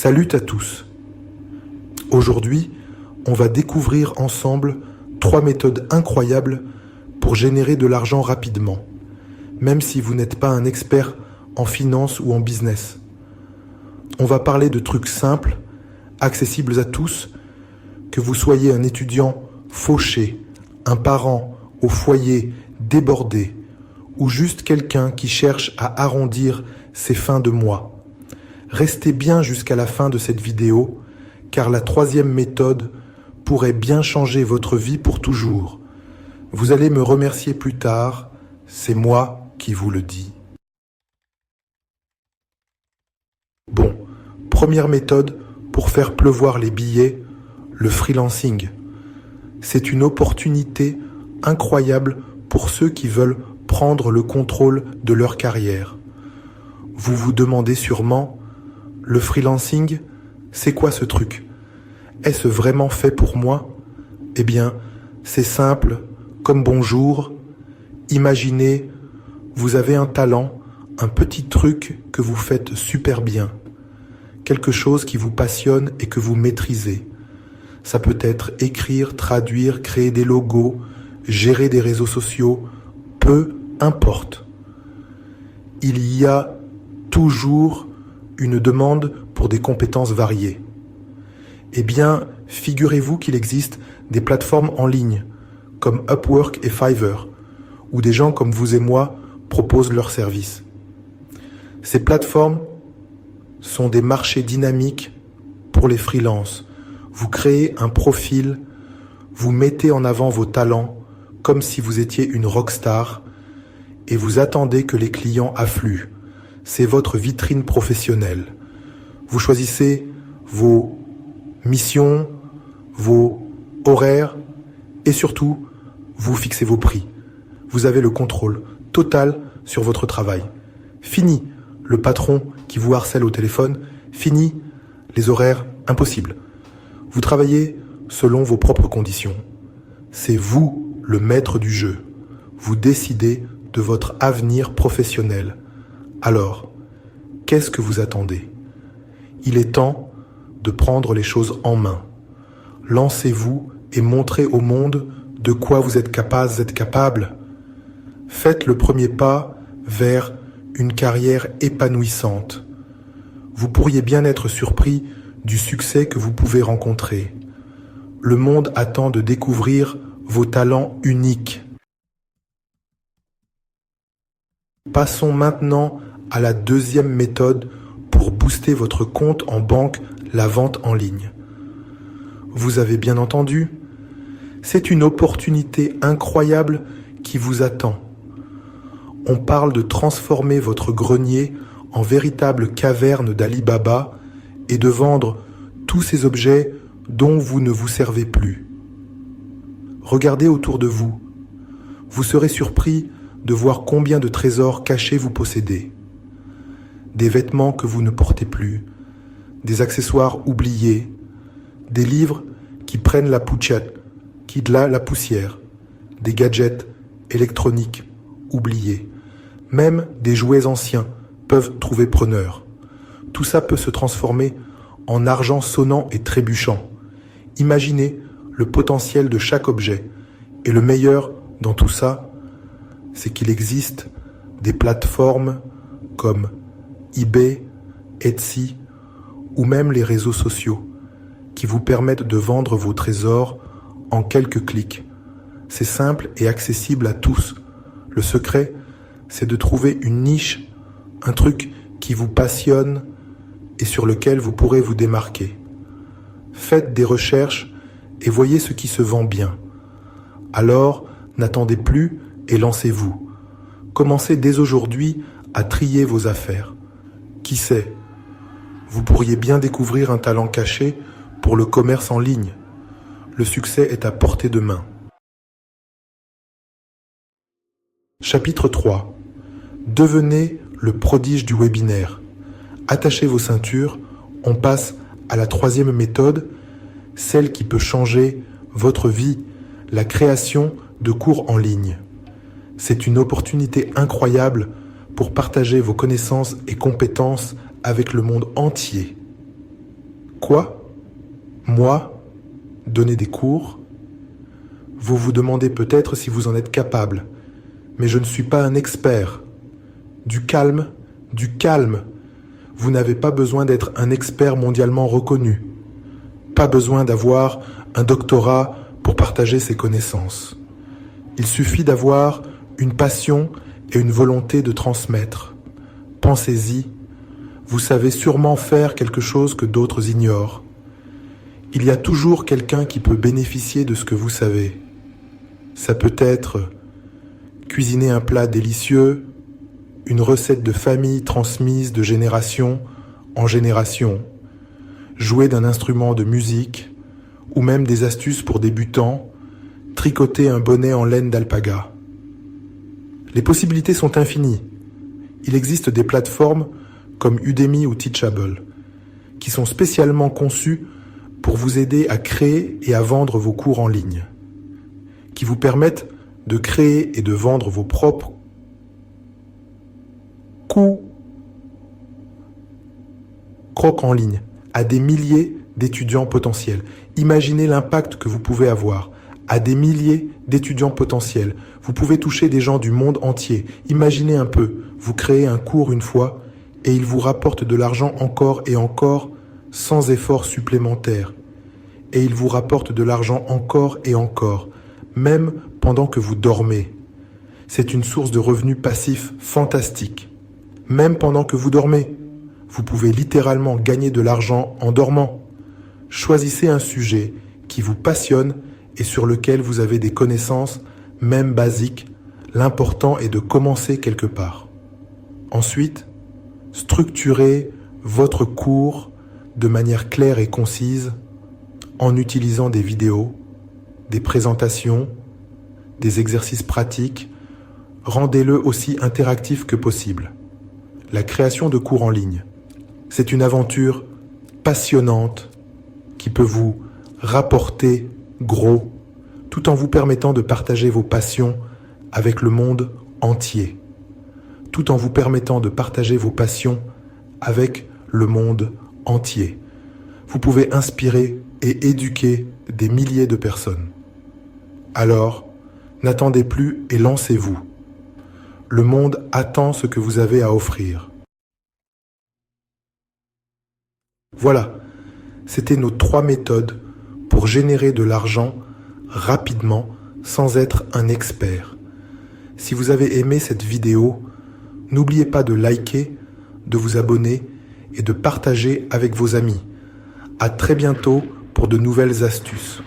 Salut à tous. Aujourd'hui, on va découvrir ensemble 3 méthodes incroyables pour générer de l'argent rapidement, même si vous n'êtes pas un expert en finance ou en business. On va parler de trucs simples, accessibles à tous, que vous soyez un étudiant fauché, un parent au foyer débordé, ou juste quelqu'un qui cherche à arrondir ses fins de mois. Restez bien jusqu'à la fin de cette vidéo, car la 3e méthode pourrait bien changer votre vie pour toujours. Vous allez me remercier plus tard, c'est moi qui vous le dis. Bon, première méthode pour faire pleuvoir les billets, le freelancing. C'est une opportunité incroyable pour ceux qui veulent prendre le contrôle de leur carrière. Vous vous demandez sûrement, le freelancing, c'est quoi ce truc ? Est-ce vraiment fait pour moi ? Eh bien, c'est simple, comme bonjour. Imaginez, vous avez un talent, un petit truc que vous faites super bien. Quelque chose qui vous passionne et que vous maîtrisez. Ça peut être écrire, traduire, créer des logos, gérer des réseaux sociaux, peu importe. Il y a toujours une demande pour des compétences variées. Eh bien, figurez-vous qu'il existe des plateformes en ligne, comme Upwork et Fiverr, où des gens comme vous et moi proposent leurs services. Ces plateformes sont des marchés dynamiques pour les freelances. Vous créez un profil, vous mettez en avant vos talents comme si vous étiez une rockstar et vous attendez que les clients affluent. C'est votre vitrine professionnelle. Vous choisissez vos missions, vos horaires et surtout, vous fixez vos prix. Vous avez le contrôle total sur votre travail. Fini le patron qui vous harcèle au téléphone, fini les horaires impossibles. Vous travaillez selon vos propres conditions. C'est vous le maître du jeu. Vous décidez de votre avenir professionnel. Alors, qu'est-ce que vous attendez ? Il est temps de prendre les choses en main. Lancez-vous et montrez au monde de quoi vous êtes capable. Faites le premier pas vers une carrière épanouissante. Vous pourriez bien être surpris du succès que vous pouvez rencontrer. Le monde attend de découvrir vos talents uniques. Passons maintenant à la 2e méthode pour booster votre compte en banque, la vente en ligne. Vous avez bien entendu, c'est une opportunité incroyable qui vous attend. On parle de transformer votre grenier en véritable caverne d'Ali Baba et de vendre tous ces objets dont vous ne vous servez plus. Regardez autour de vous. Vous serez surpris de voir combien de trésors cachés vous possédez. Des vêtements que vous ne portez plus, des accessoires oubliés, des livres qui prennent la poussière, des gadgets électroniques oubliés, même des jouets anciens peuvent trouver preneur. Tout ça peut se transformer en argent sonnant et trébuchant. Imaginez le potentiel de chaque objet. Et le meilleur dans tout ça, c'est qu'il existe des plateformes comme eBay, Etsy ou même les réseaux sociaux qui vous permettent de vendre vos trésors en quelques clics. C'est simple et accessible à tous. Le secret, c'est de trouver une niche, un truc qui vous passionne et sur lequel vous pourrez vous démarquer. Faites des recherches et voyez ce qui se vend bien. Alors, n'attendez plus et lancez-vous. Commencez dès aujourd'hui à trier vos affaires. Qui sait, vous pourriez bien découvrir un talent caché pour le commerce en ligne. Le succès est à portée de main. Chapitre 3. Devenez le prodige du webinaire. Attachez vos ceintures, on passe à la 3e méthode, celle qui peut changer votre vie, la création de cours en ligne. C'est une opportunité incroyable pour partager vos connaissances et compétences avec le monde entier. Quoi? Moi? Donner des cours? Vous vous demandez peut-être si vous en êtes capable, mais je ne suis pas un expert. Du calme, du calme. Vous n'avez pas besoin d'être un expert mondialement reconnu. Pas besoin d'avoir un doctorat pour partager ses connaissances. Il suffit d'avoir une passion et une volonté de transmettre. Pensez-y, vous savez sûrement faire quelque chose que d'autres ignorent. Il y a toujours quelqu'un qui peut bénéficier de ce que vous savez. Ça peut être cuisiner un plat délicieux, une recette de famille transmise de génération en génération, jouer d'un instrument de musique, ou même des astuces pour débutants, tricoter un bonnet en laine d'alpaga. Les possibilités sont infinies. Il existe des plateformes comme Udemy ou Teachable, qui sont spécialement conçues pour vous aider à créer et à vendre vos cours en ligne, qui vous permettent de créer et de vendre vos propres cours en ligne à des milliers d'étudiants potentiels. Imaginez l'impact que vous pouvez avoir à des milliers d'étudiants potentiels. Vous pouvez toucher des gens du monde entier. Imaginez un peu, vous créez un cours une fois et il vous rapporte de l'argent encore et encore sans effort supplémentaire. Et il vous rapporte de l'argent encore et encore, même pendant que vous dormez. C'est une source de revenus passifs fantastique. Même pendant que vous dormez, vous pouvez littéralement gagner de l'argent en dormant. Choisissez un sujet qui vous passionne et sur lequel vous avez des connaissances, même basiques. L'important est de commencer quelque part. Ensuite, structurez votre cours de manière claire et concise en utilisant des vidéos, des présentations, des exercices pratiques. Rendez-le aussi interactif que possible. La création de cours en ligne, c'est une aventure passionnante qui peut vous rapporter gros, tout en vous permettant de partager vos passions avec le monde entier. Tout en vous permettant de partager vos passions avec le monde entier. Vous pouvez inspirer et éduquer des milliers de personnes. Alors, n'attendez plus et lancez-vous. Le monde attend ce que vous avez à offrir. Voilà, c'était nos 3 méthodes pour générer de l'argent rapidement sans être un expert. Si vous avez aimé cette vidéo, n'oubliez pas de liker, de vous abonner et de partager avec vos amis. À très bientôt pour de nouvelles astuces.